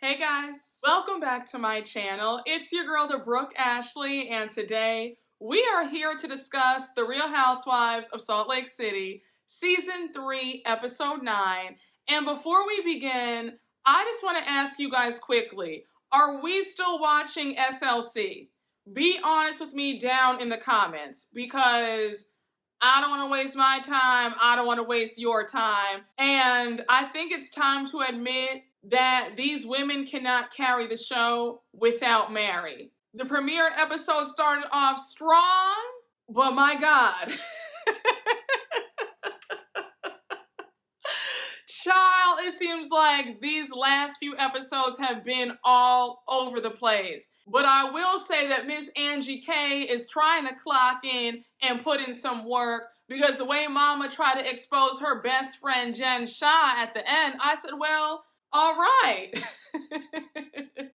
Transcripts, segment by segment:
Hey guys, welcome back to my channel. It's your girl, the Brooke Ashley, and today we are here to discuss The Real Housewives of Salt Lake City, Season 3, Episode 9. And before we begin, I just want to ask you guys quickly, are we still watching SLC? Be honest with me down in the comments, because I don't want to waste my time. I don't want to waste your time. And I think it's time to admit that these women cannot carry the show without Mary. The premiere episode started off strong, but my God. Child, it seems like these last few episodes have been all over the place. But I will say that Miss Angie K is trying to clock in and put in some work, because the way Mama tried to expose her best friend Jen Shah at the end, I said, well, all right.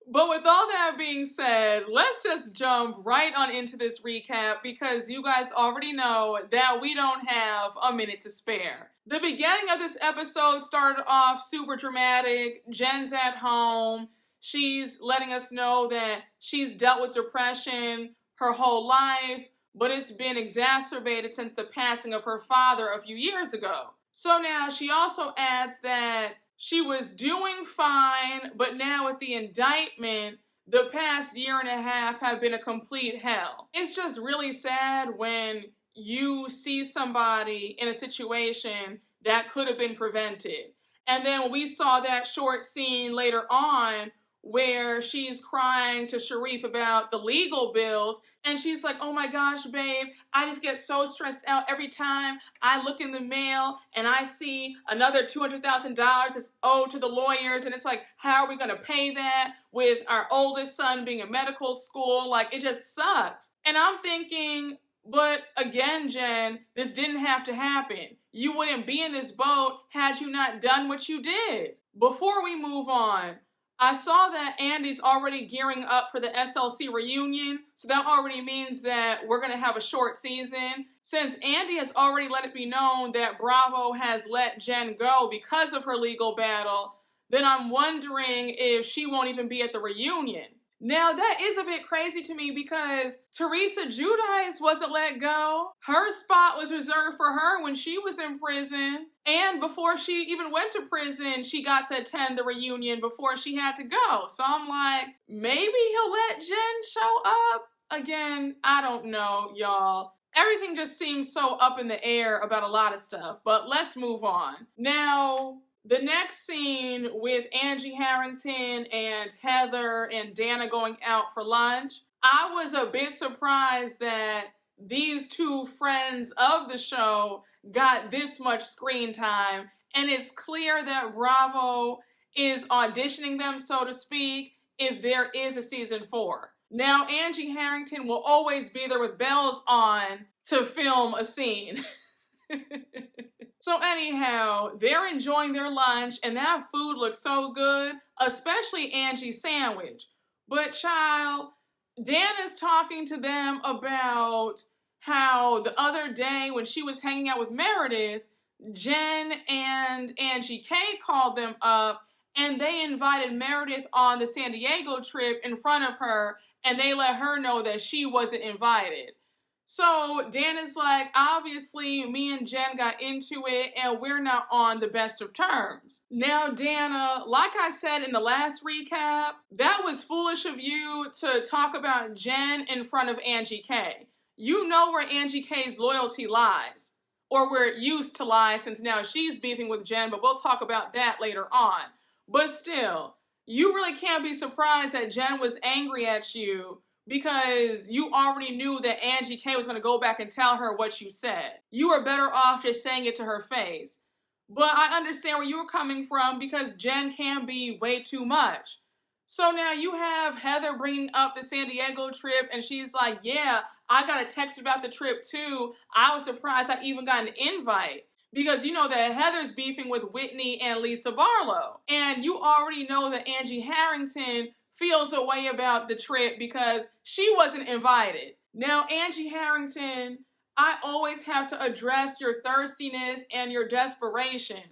But with all that being said, let's just jump right on into this recap, because you guys already know that we don't have a minute to spare. The beginning of this episode started off super dramatic. Jen's at home. She's letting us know that she's dealt with depression her whole life, but it's been exacerbated since the passing of her father a few years ago. So now she also adds that she was doing fine, but now with the indictment, the past year and a half have been a complete hell. It's just really sad when you see somebody in a situation that could have been prevented. And then we saw that short scene later on where she's crying to Sharif about the legal bills, and she's like, oh my gosh, babe, I just get so stressed out every time I look in the mail and I see another $200,000 that's owed to the lawyers, and it's like, how are we gonna pay that with our oldest son being in medical school? Like, it just sucks. And I'm thinking, but again, Jen, this didn't have to happen. You wouldn't be in this boat had you not done what you did. Before we move on, I saw that Andy's already gearing up for the SLC reunion, so that already means that we're going to have a short season. Since Andy has already let it be known that Bravo has let Jen go because of her legal battle, then I'm wondering if she won't even be at the reunion. Now, that is a bit crazy to me, because Teresa Giudice wasn't let go. Her spot was reserved for her when she was in prison. And before she even went to prison, she got to attend the reunion before she had to go. So I'm like, maybe he'll let Jen show up? Again, I don't know, y'all. Everything just seems so up in the air about a lot of stuff. But let's move on. Now, the next scene with Angie Harrington and Heather and Danna going out for lunch, I was a bit surprised that these two friends of the show got this much screen time, and it's clear that Bravo is auditioning them, so to speak, if there is a season 4. Now, Angie Harrington will always be there with bells on to film a scene. So anyhow, they're enjoying their lunch, and that food looks so good, especially Angie's sandwich. But child, Danna's talking to them about how the other day when she was hanging out with Meredith, Jen and Angie K called them up, and they invited Meredith on the San Diego trip in front of her, and they let her know that she wasn't invited. So Danna's like, obviously me and Jen got into it and we're not on the best of terms. Now, Danna, like I said in the last recap, that was foolish of you to talk about Jen in front of Angie K. You know where Angie K's loyalty lies, or where it used to lie, since now she's beefing with Jen, but we'll talk about that later on. But still, you really can't be surprised that Jen was angry at you, because you already knew that Angie K was going to go back and tell her what you said. You were better off just saying it to her face. But I understand where you were coming from, because Jen can be way too much. So now you have Heather bringing up the San Diego trip, and she's like, yeah, I got a text about the trip too. I was surprised I even got an invite. Because you know that Heather's beefing with Whitney and Lisa Barlow. And you already know that Angie Harrington feels a way about the trip because she wasn't invited. Now, Angie Harrington, I always have to address your thirstiness and your desperation.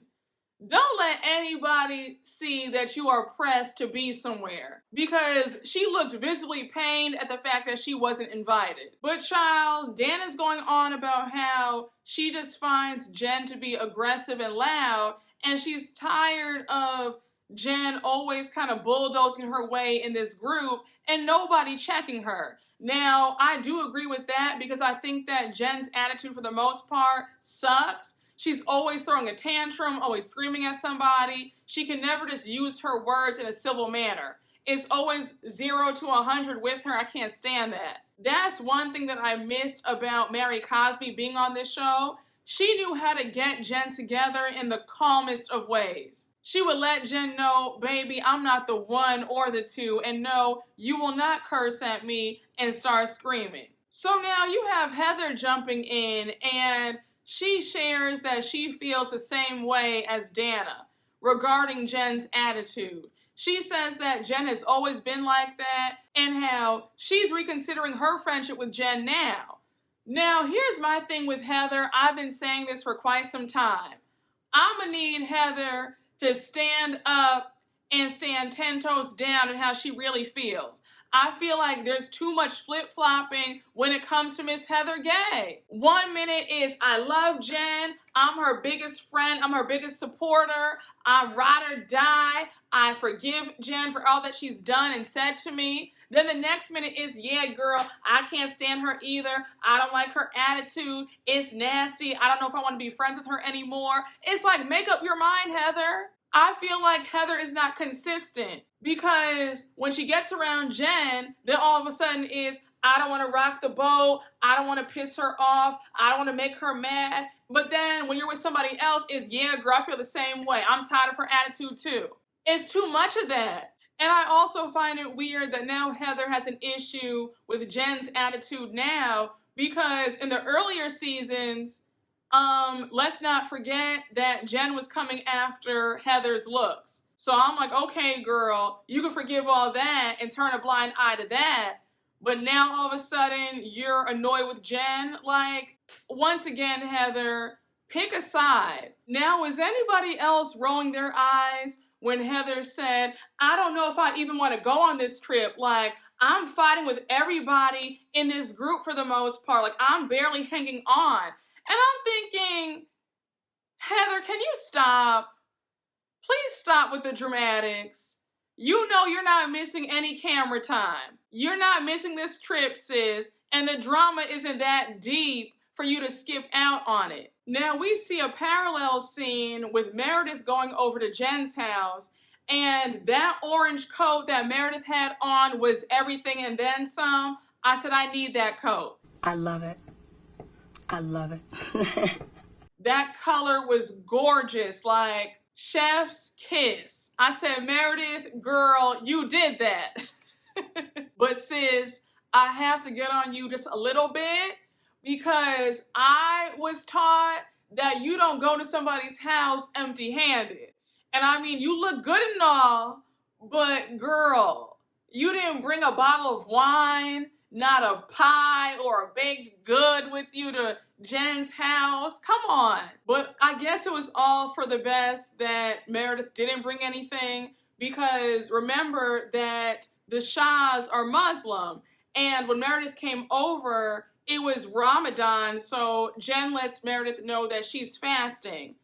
Don't let anybody see that you are pressed to be somewhere, because she looked visibly pained at the fact that she wasn't invited. But child, Danna's going on about how she just finds Jen to be aggressive and loud, and she's tired of Jen always kind of bulldozing her way in this group and nobody checking her. Now, I do agree with that because I think that Jen's attitude for the most part sucks. She's always throwing a tantrum, always screaming at somebody. She can never just use her words in a civil manner. It's always 0 to 100 with her. I can't stand that. That's one thing that I missed about Mary Cosby being on this show. She knew how to get Jen together in the calmest of ways. She would let Jen know, baby, I'm not the one or the two, and no, you will not curse at me and start screaming. So now you have Heather jumping in, and she shares that she feels the same way as Danna regarding Jen's attitude. She says that Jen has always been like that and how she's reconsidering her friendship with Jen now. Now, here's my thing with Heather. I've been saying this for quite some time. I'm gonna need Heather to stand up and stand 10 toes down in how she really feels. I feel like there's too much flip-flopping when it comes to Miss Heather Gay. 1 minute is, I love Jen, I'm her biggest friend, I'm her biggest supporter, I'm ride or die, I forgive Jen for all that she's done and said to me. Then the next minute is, yeah, girl, I can't stand her either, I don't like her attitude, it's nasty, I don't know if I want to be friends with her anymore. It's like, make up your mind, Heather. I feel like Heather is not consistent because when she gets around Jen, then all of a sudden is, I don't want to rock the boat, I don't want to piss her off, I don't want to make her mad. But then when you're with somebody else, is, yeah, girl, I feel the same way. I'm tired of her attitude too. It's too much of that. And I also find it weird that now Heather has an issue with Jen's attitude now, because in the earlier seasons, let's not forget that Jen was coming after Heather's looks. So I'm like, okay, girl, you can forgive all that and turn a blind eye to that. But now all of a sudden you're annoyed with Jen. Like, once again, Heather, pick a side. Now, is anybody else rolling their eyes when Heather said, I don't know if I even want to go on this trip. Like, I'm fighting with everybody in this group for the most part. Like, I'm barely hanging on. And I'm thinking, Heather, can you stop? Please stop with the dramatics. You know you're not missing any camera time. You're not missing this trip, sis, and the drama isn't that deep for you to skip out on it. Now we see a parallel scene with Meredith going over to Jen's house, and that orange coat that Meredith had on was everything and then some. I said, I need that coat. I love it. I love it. That color was gorgeous, like chef's kiss. I said, Meredith, girl, you did that. But sis, I have to get on you just a little bit because I was taught that you don't go to somebody's house empty-handed. And I mean, you look good and all, but girl, you didn't bring a bottle of wine, not a pie or a baked good with you to Jen's house. Come on. But I guess it was all for the best that Meredith didn't bring anything, because remember that the Shahs are Muslim. And when Meredith came over, it was Ramadan, so Jen lets Meredith know that she's fasting.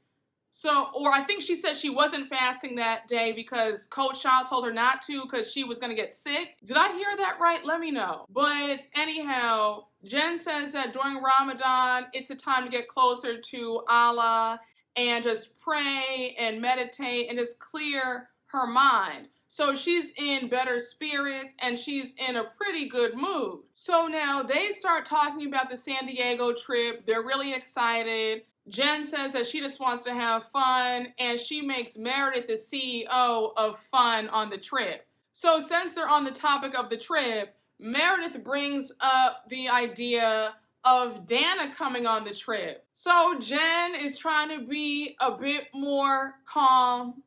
So, or I think she said she wasn't fasting that day because Coach Shah told her not to because she was going to get sick. Did I hear that right? Let me know. But anyhow, Jen says that during Ramadan, it's a time to get closer to Allah and just pray and meditate and just clear her mind. So she's in better spirits and she's in a pretty good mood. So now they start talking about the San Diego trip. They're really excited. Jen says that she just wants to have fun, and she makes Meredith the CEO of fun on the trip. So since they're on the topic of the trip, Meredith brings up the idea of Danna coming on the trip. So Jen is trying to be a bit more calm,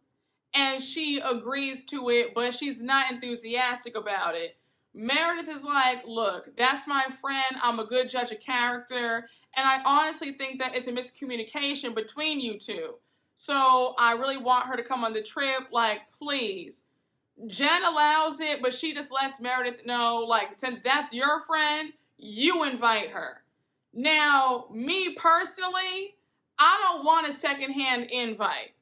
and she agrees to it, but she's not enthusiastic about it. Meredith is like, look, that's my friend, I'm a good judge of character, and I honestly think that it's a miscommunication between you two. So I really want her to come on the trip. Like, please. Jen allows it, but she just lets Meredith know, like, since that's your friend, you invite her. Now, me personally, I don't want a secondhand invite.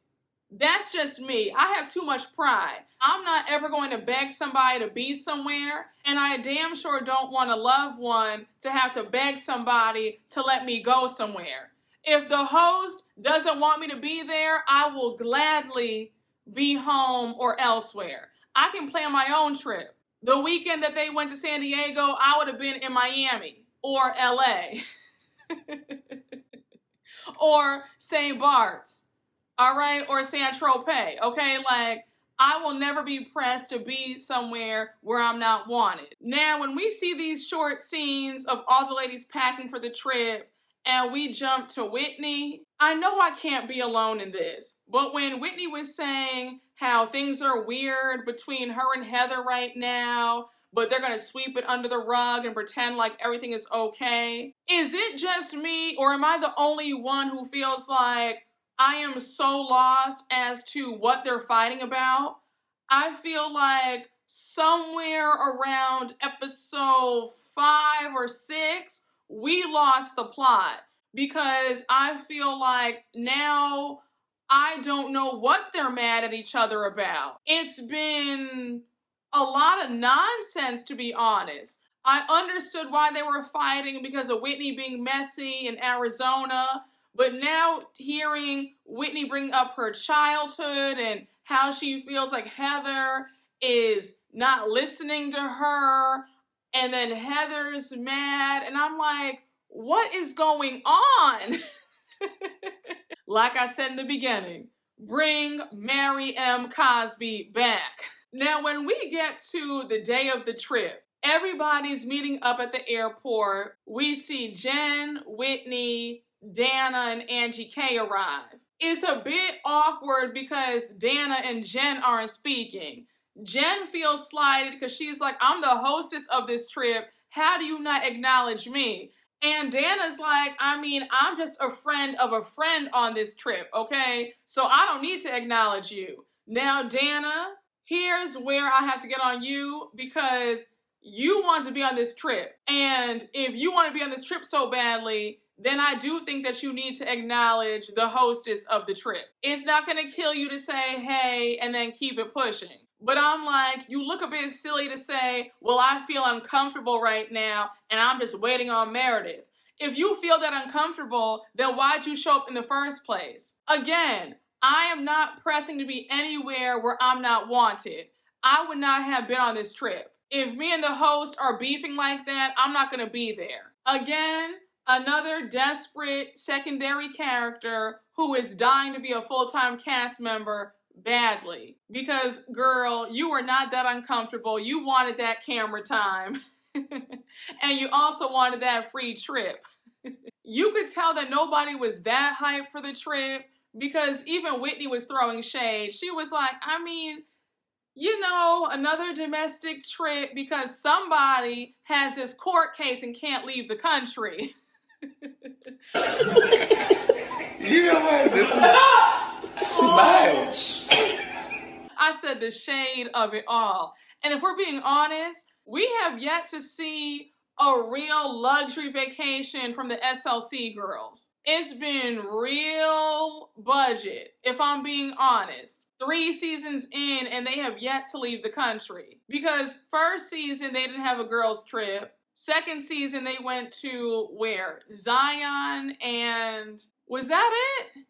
That's just me. I have too much pride. I'm not ever going to beg somebody to be somewhere, and I damn sure don't want a loved one to have to beg somebody to let me go somewhere. If the host doesn't want me to be there, I will gladly be home or elsewhere. I can plan my own trip. The weekend that they went to San Diego, I would have been in Miami or LA or St. Bart's. All right, or San Tropez, okay? Like, I will never be pressed to be somewhere where I'm not wanted. Now, when we see these short scenes of all the ladies packing for the trip and we jump to Whitney, I know I can't be alone in this, but when Whitney was saying how things are weird between her and Heather right now, but they're gonna sweep it under the rug and pretend like everything is okay, is it just me, or am I the only one who feels like I am so lost as to what they're fighting about? I feel like somewhere around episode 5 or 6, we lost the plot because I feel like now I don't know what they're mad at each other about. It's been a lot of nonsense, to be honest. I understood why they were fighting because of Whitney being messy in Arizona. But now hearing Whitney bring up her childhood and how she feels like Heather is not listening to her, and then Heather's mad, and I'm like, what is going on? Like I said in the beginning, bring Mary M. Cosby back. Now, when we get to the day of the trip, everybody's meeting up at the airport. We see Jen, Whitney, Danna, and Angie K arrive. It's a bit awkward because Danna and Jen aren't speaking. Jen feels slighted because she's like, I'm the hostess of this trip. How do you not acknowledge me? And Danna's like, I mean, I'm just a friend of a friend on this trip, okay? So I don't need to acknowledge you. Now, Danna, here's where I have to get on you because you want to be on this trip. And if you want to be on this trip so badly, then I do think that you need to acknowledge the hostess of the trip. It's not going to kill you to say, hey, and then keep it pushing. But I'm like, you look a bit silly to say, well, I feel uncomfortable right now, and I'm just waiting on Meredith. If you feel that uncomfortable, then why'd you show up in the first place? Again, I am not pressing to be anywhere where I'm not wanted. I would not have been on this trip. If me and the host are beefing like that, I'm not going to be there. Again, another desperate secondary character who is dying to be a full-time cast member badly. Because, girl, you were not that uncomfortable. You wanted that camera time. And you also wanted that free trip. You could tell that nobody was that hyped for the trip because even Whitney was throwing shade. She was like, I mean, you know, another domestic trip because somebody has this court case and can't leave the country. You know what? This is too much. I said the shade of it all. And if we're being honest, we have yet to see a real luxury vacation from the SLC girls. It's been real budget, if I'm being honest. 3 seasons in and they have yet to leave the country. Because first season they didn't have a girls trip. Second season they went to where? Zion, and was that it?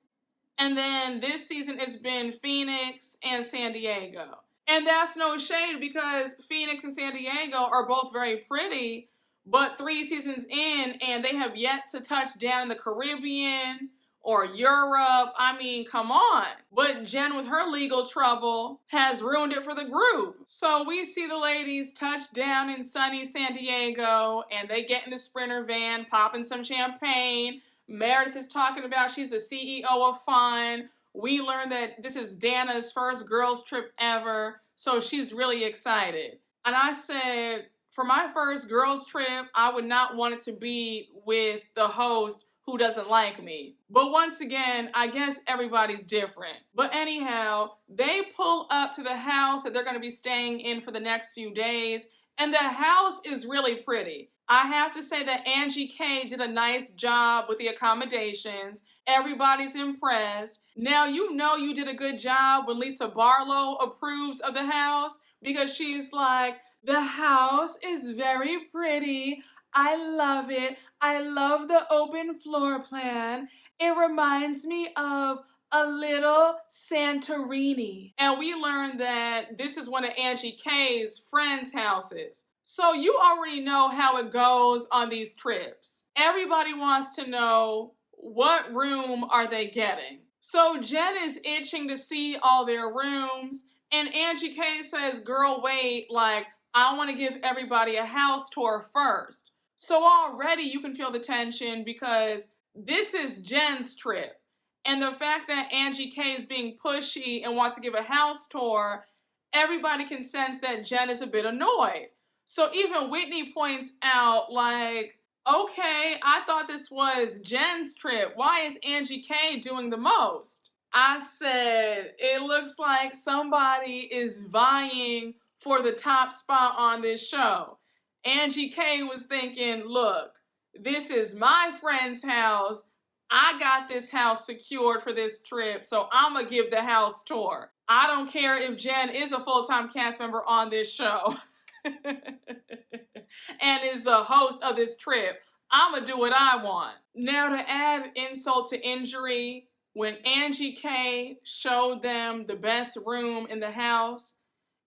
And then this season it's been Phoenix and San Diego. And that's no shade because Phoenix and San Diego are both very pretty, but 3 seasons in and they have yet to touch down in the Caribbean or Europe. I mean, come on. But Jen, with her legal trouble, has ruined it for the group. So we see the ladies touch down in sunny San Diego and they get in the Sprinter van, popping some champagne. Meredith is talking about she's the CEO of Fun. We learned that this is Danna's first girls trip ever, so she's really excited. And I said, for my first girls trip, I would not want it to be with the host who doesn't like me. But once again, I guess everybody's different. But anyhow, they pull up to the house that they're going to be staying in for the next few days, and the house is really pretty. I have to say that Angie K did a nice job with the accommodations. Everybody's impressed. Now, you know you did a good job when Lisa Barlow approves of the house, because she's like, the house is very pretty. I love it. I love the open floor plan. It reminds me of a little Santorini. And we learned that this is one of Angie K's friends' houses. So you already know how it goes on these trips. Everybody wants to know, what room are they getting? So Jen is itching to see all their rooms, and Angie K says, girl, wait, like, I want to give everybody a house tour first. So already you can feel the tension, because this is Jen's trip. And the fact that Angie K is being pushy and wants to give a house tour, everybody can sense that Jen is a bit annoyed. So even Whitney points out, like, okay, I thought this was Jen's trip. Why is Angie K doing the most? I said, it looks like somebody is vying for the top spot on this show. Angie K was thinking, look, this is my friend's house. I got this house secured for this trip, so I'm gonna give the house tour. I don't care if Jen is a full-time cast member on this show and is the host of this trip. I'm gonna do what I want. Now, to add insult to injury, when Angie K showed them the best room in the house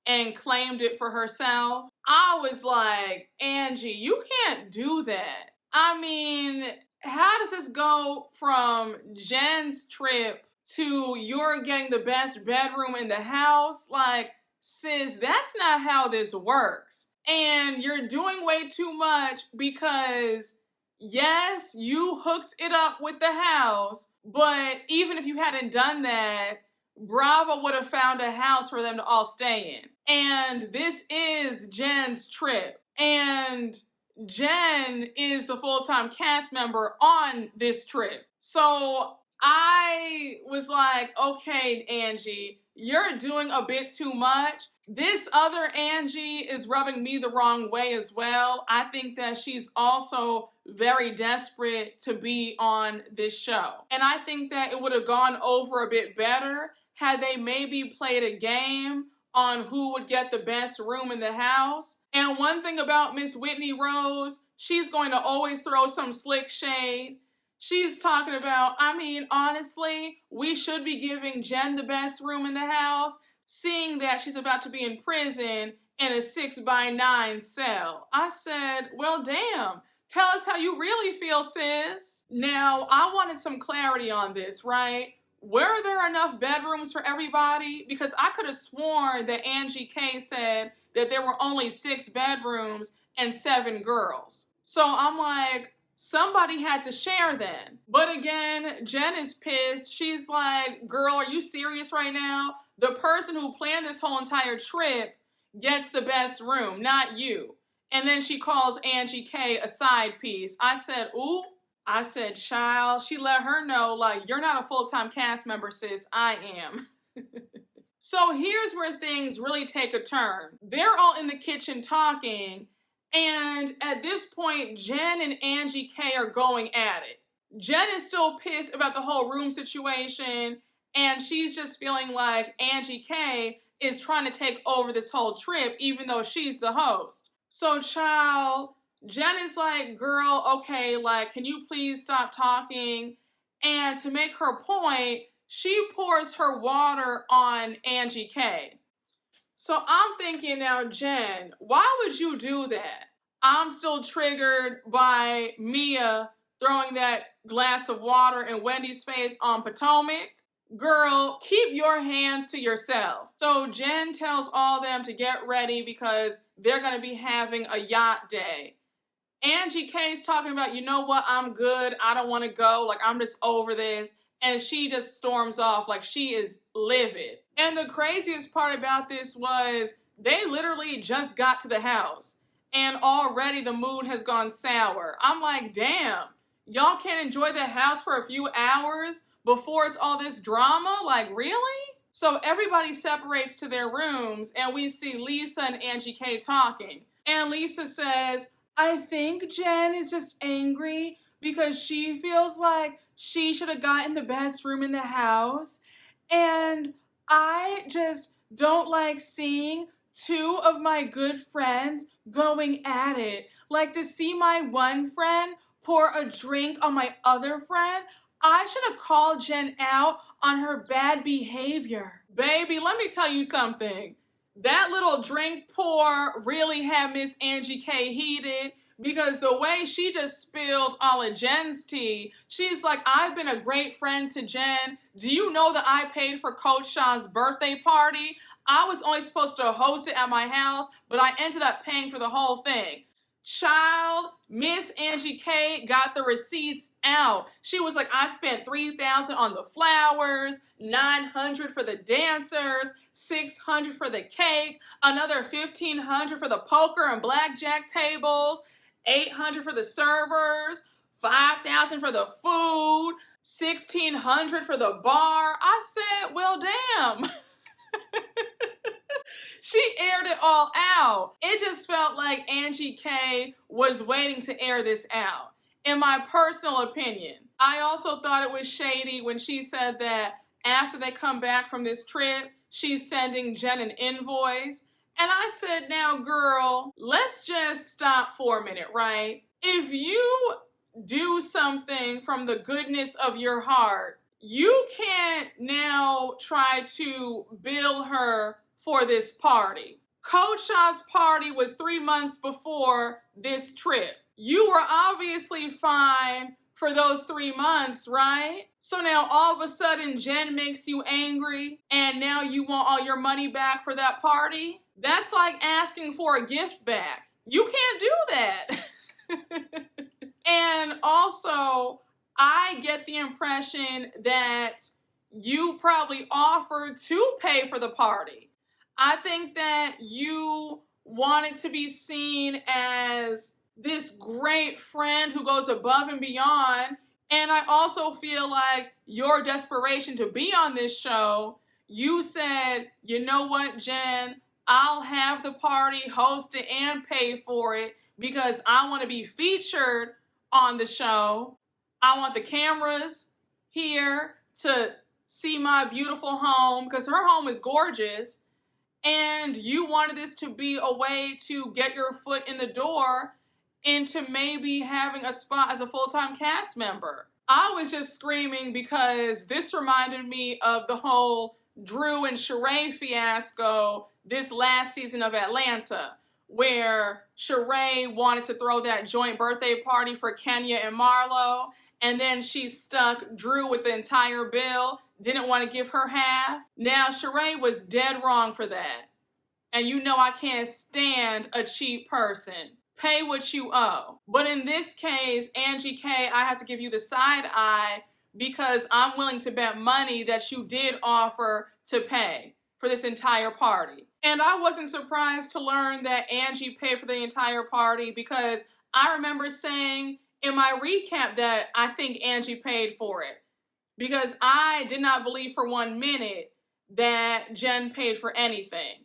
and claimed it for herself, I was like, Angie, you can't do that. I mean, how does this go from Jen's trip to you're getting the best bedroom in the house? Like, sis, that's not how this works. And you're doing way too much, because yes, you hooked it up with the house, but even if you hadn't done that, Bravo would have found a house for them to all stay in. And this is Jen's trip. And Jen is the full-time cast member on this trip. So I was like, okay, Angie, you're doing a bit too much. This other Angie is rubbing me the wrong way as well. I think that she's also very desperate to be on this show. And I think that it would have gone over a bit better had they maybe played a game on who would get the best room in the house. And one thing about Miss Whitney Rose, she's going to always throw some slick shade. She's talking about, I mean, honestly, we should be giving Jen the best room in the house, seeing that she's about to be in prison in a 6x9 cell. I said, well, damn. Tell us how you really feel, sis. Now, I wanted some clarity on this, right? Were there enough bedrooms for everybody? Because I could have sworn that Angie K said that there were only 6 bedrooms and 7 girls. So I'm like, somebody had to share then. But again, Jen is pissed. She's like, girl, are you serious right now? The person who planned this whole entire trip gets the best room, not you. And then she calls Angie K a side piece. I said, ooh. I said, child. She let her know, like, you're not a full-time cast member, sis. I am. So here's where things really take a turn. They're all in the kitchen talking, and at this point, Jen and Angie K are going at it. Jen is still pissed about the whole room situation, and she's just feeling like Angie K is trying to take over this whole trip, even though she's the host. So, child, Jen is like, girl, okay, like, can you please stop talking? And to make her point, she pours her water on Angie K. So I'm thinking now, Jen, why would you do that? I'm still triggered by Mia throwing that glass of water in Wendy's face on Potomac. Girl, keep your hands to yourself. So Jen tells all them to get ready because they're going to be having a yacht day. Angie K's talking about, you know what, I'm good. I don't want to go. Like, I'm just over this. And she just storms off like she is livid. And the craziest part about this was they literally just got to the house and already the mood has gone sour. I'm like, damn, Y'all can't enjoy the house for a few hours before it's all this drama? Like, really? So everybody separates to their rooms and we see Lisa and Angie K talking. And Lisa says, I think Jen is just angry because she feels like she should have gotten the best room in the house. And I just don't like seeing two of my good friends going at it. Like, to see my one friend pour a drink on my other friend, I should have called Jen out on her bad behavior. Baby, let me tell you something. That little drink pour really had Miss Angie K heated, because the way she just spilled all of Jen's tea, she's like, I've been a great friend to Jen. Do you know that I paid for Coach Shaw's birthday party? I was only supposed to host it at my house, but I ended up paying for the whole thing. Child, Miss Angie K got the receipts out. She was like, I spent $3,000 on the flowers, $900 for the dancers, $600 for the cake, another $1,500 for the poker and blackjack tables, $800 for the servers, $5,000 for the food, $1,600 for the bar. I said, well, damn. She aired it all out. It just felt like Angie K was waiting to air this out, in my personal opinion. I also thought it was shady when she said that after they come back from this trip, she's sending Jen an invoice. And I said, now, girl, let's just stop for a minute, right? If you do something from the goodness of your heart, you can't now try to bill her for this party. Coach Shaw's party was 3 months before this trip. You were obviously fine for those 3 months, right? So now all of a sudden Jen makes you angry and now you want all your money back for that party? That's like asking for a gift back. You can't do that. And also, I get the impression that you probably offered to pay for the party. I think that you wanted to be seen as this great friend who goes above and beyond. And I also feel like your desperation to be on this show, you said, you know what, Jen, I'll have the party hosted and pay for it because I want to be featured on the show. I want the cameras here to see my beautiful home because her home is gorgeous. And you wanted this to be a way to get your foot in the door into maybe having a spot as a full-time cast member. I was just screaming because this reminded me of the whole Drew and Sheree fiasco this last season of Atlanta, where Sheree wanted to throw that joint birthday party for Kenya and Marlo, and then she stuck Drew with the entire bill, didn't want to give her half. Now, Sheree was dead wrong for that. And you know I can't stand a cheap person. Pay what you owe. But in this case, Angie K, I have to give you the side eye because I'm willing to bet money that you did offer to pay for this entire party. And I wasn't surprised to learn that Angie paid for the entire party because I remember saying in my recap that I think Angie paid for it. Because I did not believe for 1 minute that Jen paid for anything.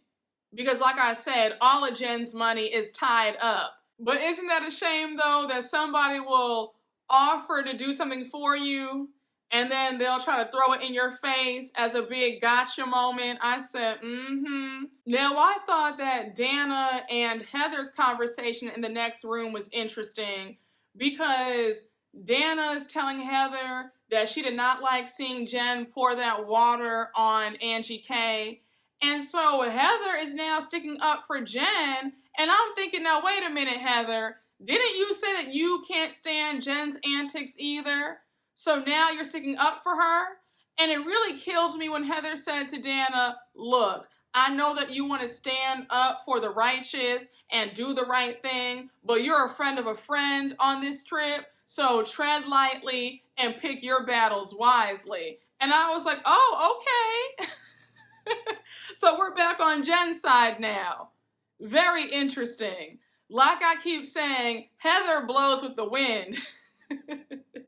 Because like I said, all of Jen's money is tied up. But isn't that a shame though, that somebody will offer to do something for you and then they'll try to throw it in your face as a big gotcha moment? I said, Now I thought that Danna and Heather's conversation in the next room was interesting because Danna is telling Heather that she did not like seeing Jen pour that water on Angie K. And so Heather is now sticking up for Jen. And I'm thinking, now, wait a minute, Heather. Didn't you say that you can't stand Jen's antics either? So now you're sticking up for her? And it really killed me when Heather said to Danna, look, I know that you want to stand up for the righteous and do the right thing, but you're a friend of a friend on this trip. So tread lightly and pick your battles wisely. And I was like, oh, okay. So we're back on Jen's side now. Very interesting. Like I keep saying, Heather blows with the wind.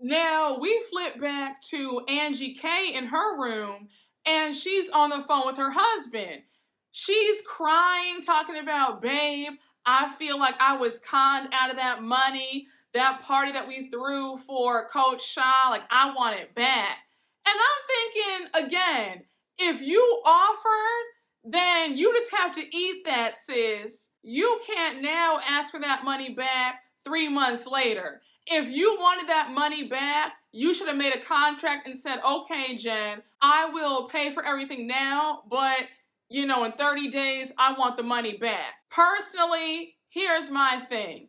Now, we flip back to Angie K in her room, and she's on the phone with her husband. She's crying, talking about, babe, I feel like I was conned out of that money, that party that we threw for Coach Shaw, like I want it back. And I'm thinking, again, if you offered, then you just have to eat that, sis. You can't now ask for that money back 3 months later. If you wanted that money back, you should have made a contract and said, okay, Jen, I will pay for everything now, but in 30 days, I want the money back. Personally, here's my thing.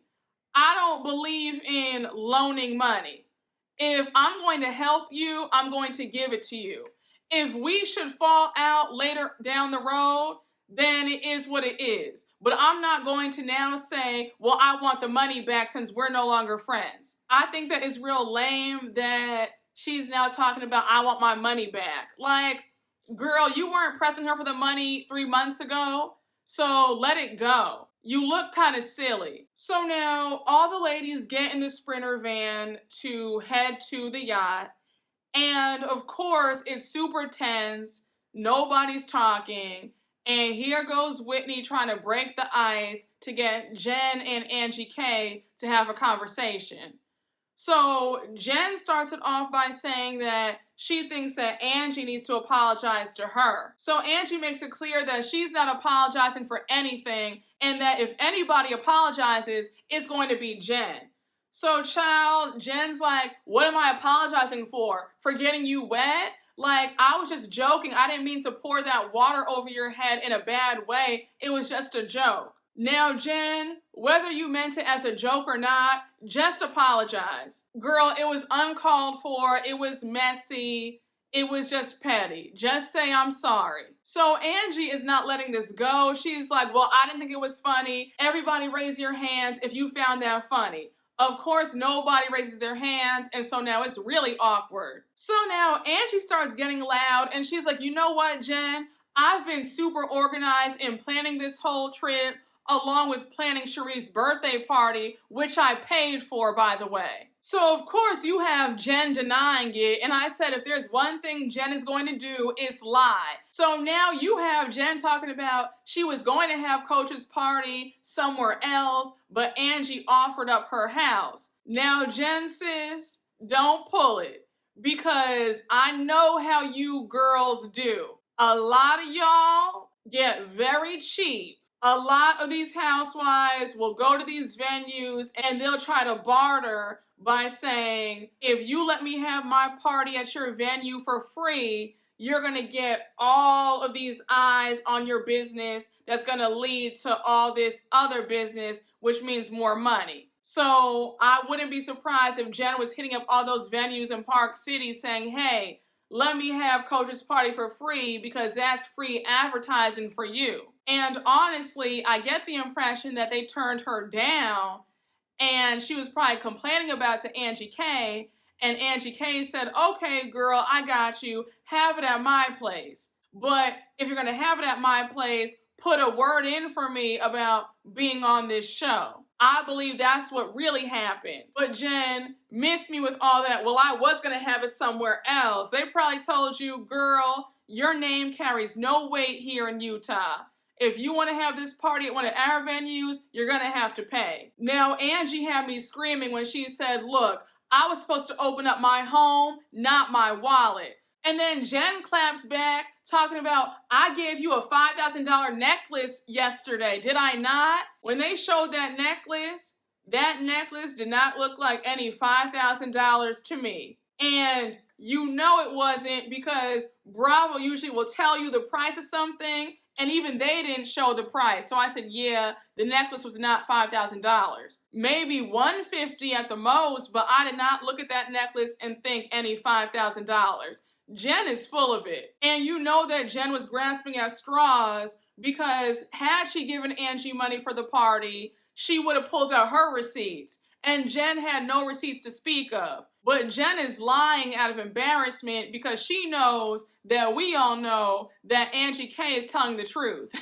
I don't believe in loaning money. If I'm going to help you, I'm going to give it to you. If we should fall out later down the road, then it is what it is. But I'm not going to now say, well, I want the money back since we're no longer friends. I think that is real lame that she's now talking about, I want my money back. Like, girl, you weren't pressing her for the money 3 months ago, so let it go. You look kind of silly. So now all the ladies get in the Sprinter van to head to the yacht. And of course, it's super tense. Nobody's talking. And here goes Whitney trying to break the ice to get Jen and Angie K to have a conversation. So Jen starts it off by saying that she thinks that Angie needs to apologize to her. So Angie makes it clear that she's not apologizing for anything and that if anybody apologizes, it's going to be Jen. So child, Jen's like, what am I apologizing for? For getting you wet? Like, I was just joking. I didn't mean to pour that water over your head in a bad way. It was just a joke. Now, Jen, whether you meant it as a joke or not, just apologize. Girl, it was uncalled for. It was messy. It was just petty. Just say I'm sorry. So Angie is not letting this go. She's like, well, I didn't think it was funny. Everybody raise your hands if you found that funny. Of course, nobody raises their hands, and so now it's really awkward. So now Angie starts getting loud, and she's like, you know what, Jen? I've been super organized in planning this whole trip, along with planning Cherie's birthday party, which I paid for, by the way. So, of course, you have Jen denying it, and I said if there's one thing Jen is going to do, it's lie. So now you have Jen talking about she was going to have Coach's party somewhere else, but Angie offered up her house. Now, Jen, sis, don't pull it, because I know how you girls do. A lot of y'all get very cheap. A lot of these housewives will go to these venues and they'll try to barter by saying, if you let me have my party at your venue for free, you're going to get all of these eyes on your business that's going to lead to all this other business, which means more money. So I wouldn't be surprised if Jen was hitting up all those venues in Park City saying, hey, let me have Coach's party for free because that's free advertising for you. And honestly, I get the impression that they turned her down and she was probably complaining about it to Angie K. And Angie K said, okay, girl, I got you. Have it at my place. But if you're going to have it at my place, put a word in for me about being on this show. I believe that's what really happened. But Jen, miss me with all that. Well, I was going to have it somewhere else. They probably told you, girl, your name carries no weight here in Utah. If you want to have this party at one of our venues, you're going to have to pay. Now, Angie had me screaming when she said, look, I was supposed to open up my home, not my wallet. And then Jen claps back, talking about, I gave you a $5,000 necklace yesterday, did I not? When they showed that necklace did not look like any $5,000 to me. And you know it wasn't because Bravo usually will tell you the price of something, and even they didn't show the price. So I said, yeah, the necklace was not $5,000. Maybe $150 at the most, but I did not look at that necklace and think any $5,000. Jen is full of it. And you know that Jen was grasping at straws because had she given Angie money for the party, she would have pulled out her receipts. And Jen had no receipts to speak of. But Jen is lying out of embarrassment because she knows that we all know that Angie K is telling the truth.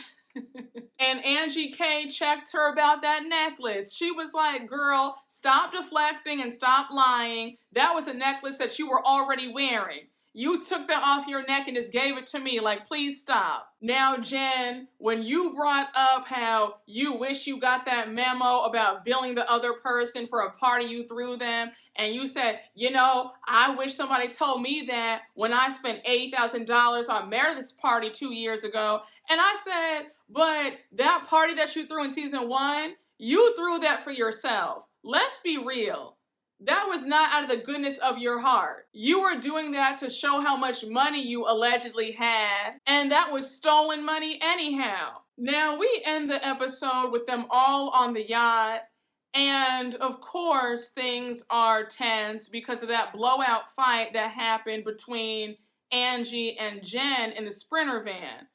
And Angie K checked her about that necklace. She was like, girl, stop deflecting and stop lying. That was a necklace that you were already wearing. You took that off your neck and just gave it to me. Like, please stop. Now, Jen, when you brought up how you wish you got that memo about billing the other person for a party you threw them, and you said, you know, I wish somebody told me that when I spent $80,000 on Meredith's party 2 years ago. And I said, but that party that you threw in season 1, you threw that for yourself. Let's be real. That was not out of the goodness of your heart. You were doing that to show how much money you allegedly had, and that was stolen money anyhow. Now, we end the episode with them all on the yacht, and of course, things are tense because of that blowout fight that happened between Angie and Jen in the Sprinter van.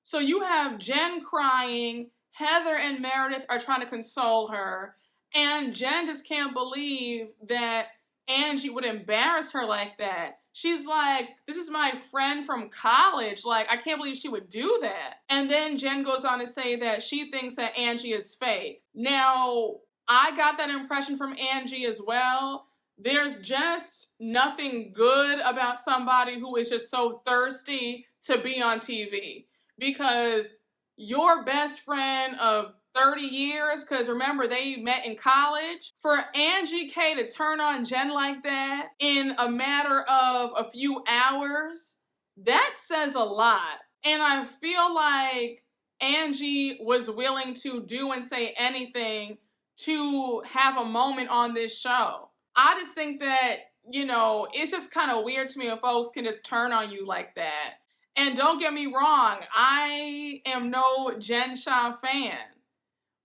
So you have Jen crying, Heather and Meredith are trying to console her, and Jen just can't believe that Angie would embarrass her like that. She's like, this is my friend from college. Like, I can't believe she would do that. And then Jen goes on to say that she thinks that Angie is fake. Now, I got that impression from Angie as well. There's just nothing good about somebody who is just so thirsty to be on TV. Because your best friend of 30 years, because remember, they met in college. For Angie K to turn on Jen like that in a matter of a few hours, that says a lot. And I feel like Angie was willing to do and say anything to have a moment on this show. I just think that, you know, it's just kind of weird to me when folks can just turn on you like that. And don't get me wrong, I am no Jen Shah fan.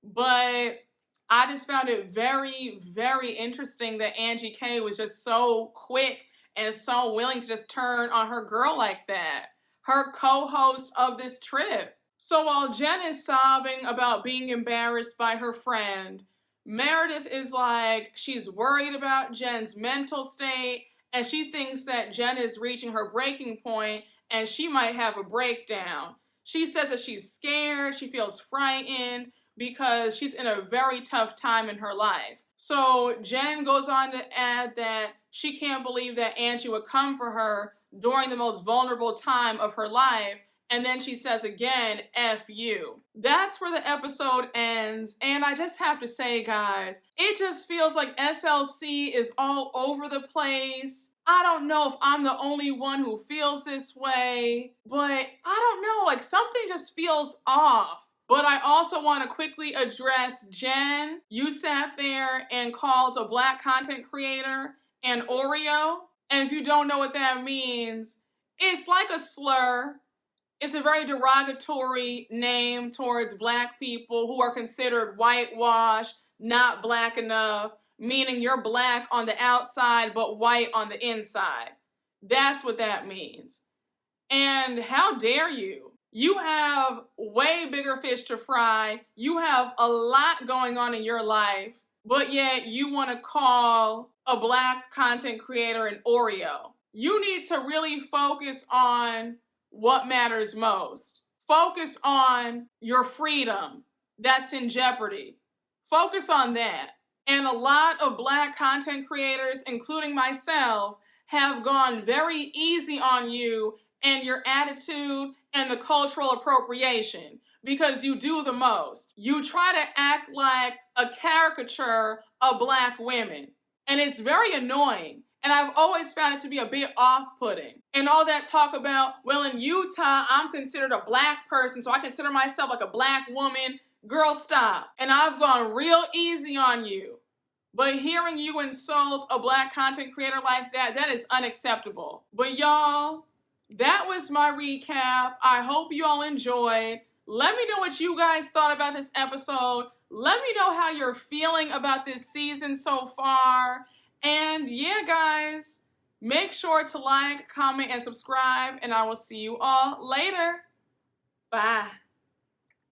But I just found it very, very interesting that Angie K was just so quick and so willing to just turn on her girl like that. Her co-host of this trip. So while Jen is sobbing about being embarrassed by her friend, Meredith is like, she's worried about Jen's mental state, and she thinks that Jen is reaching her breaking point and she might have a breakdown. She says that she's scared, she feels frightened, because she's in a very tough time in her life. So Jen goes on to add that she can't believe that Angie would come for her during the most vulnerable time of her life. And then she says again, F you. That's where the episode ends. And I just have to say, guys, it just feels like SLC is all over the place. I don't know if I'm the only one who feels this way, but I don't know, like something just feels off. But I also want to quickly address Jen. You sat there and called a Black content creator an Oreo. And if you don't know what that means, it's like a slur. It's a very derogatory name towards Black people who are considered whitewashed, not Black enough, meaning you're Black on the outside but white on the inside. That's what that means. And how dare you? You have way bigger fish to fry. You have a lot going on in your life, but yet you want to call a Black content creator an Oreo. You need to really focus on what matters most. Focus on your freedom that's in jeopardy. Focus on that. And a lot of Black content creators, including myself, have gone very easy on you and your attitude and the cultural appropriation because you do the most. You try to act like a caricature of Black women. And it's very annoying. And I've always found it to be a bit off-putting. And all that talk about, well, in Utah, I'm considered a Black person, so I consider myself like a Black woman. Girl, stop. And I've gone real easy on you. But hearing you insult a Black content creator like that, that is unacceptable. But y'all, that was my recap. I hope you all enjoyed. Let me know what you guys thought about this episode. Let me know how you're feeling about this season so far. And yeah, guys, make sure to like, comment, and subscribe, and I will see you all later. Bye.